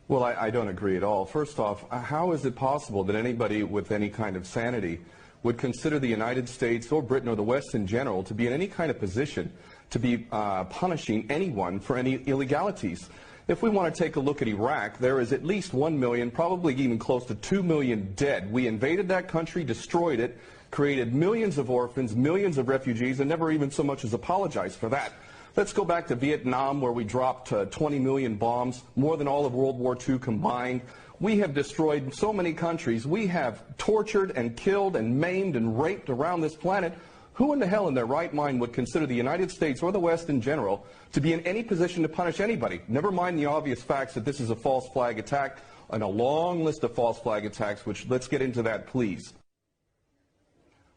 Well, I don't agree at all. First off, how is it possible that anybody with any kind of sanity would consider the United States or Britain or the West in general to be in any kind of position to be punishing anyone for any illegalities? If we want to take a look at Iraq, there is at least 1 million, probably even close to 2 million dead. We invaded that country, destroyed it, created millions of orphans, millions of refugees, and never even so much as apologized for that. Let's go back to Vietnam, where we dropped 20 million bombs, more than all of World War II combined. We have destroyed so many countries. We have tortured and killed and maimed and raped around this planet. Who in the hell in their right mind would consider the United States or the West in general to be in any position to punish anybody? Never mind the obvious facts that this is a false flag attack and a long list of false flag attacks, which let's get into that, please.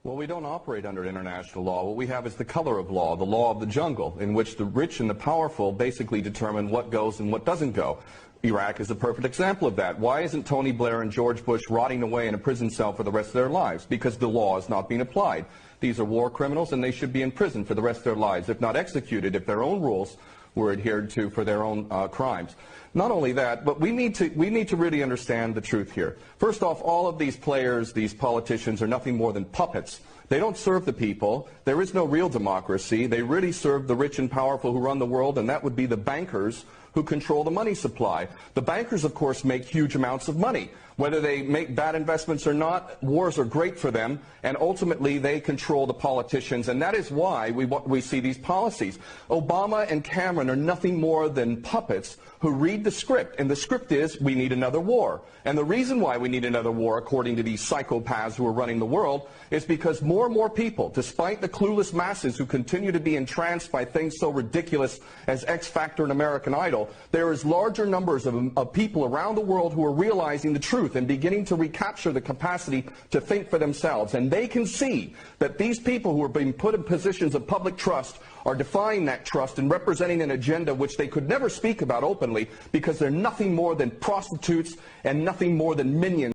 Well, we don't operate under international law. What we have is the color of law, the law of the jungle, in which the rich and the powerful basically determine what goes and what doesn't go. Iraq is a perfect example of that. Why isn't Tony Blair and George Bush rotting away in a prison cell for the rest of their lives? Because the law is not being applied. These are war criminals, and they should be in prison for the rest of their lives, if not executed, if their own rules were adhered to for their own crimes. Not only that, but we need to really understand the truth here. First off, all of these players, these politicians, are nothing more than puppets. They don't serve the people. There is no real democracy. They really serve the rich and powerful who run the world, and that would be the bankers who control the money supply. The bankers, of course, make huge amounts of money. Whether they make bad investments or not, wars are great for them, and ultimately they control the politicians, and that is why we see these policies. Obama and Cameron are nothing more than puppets who read the script, and the script is we need another war. And the reason why we need another war, according to these psychopaths who are running the world, is because more and more people, despite the clueless masses who continue to be entranced by things so ridiculous as X Factor and American Idol, there is larger numbers of people around the world who are realizing the truth and beginning to recapture the capacity to think for themselves. And they can see that these people who are being put in positions of public trust are defying that trust and representing an agenda which they could never speak about openly, because they're nothing more than prostitutes and nothing more than minions.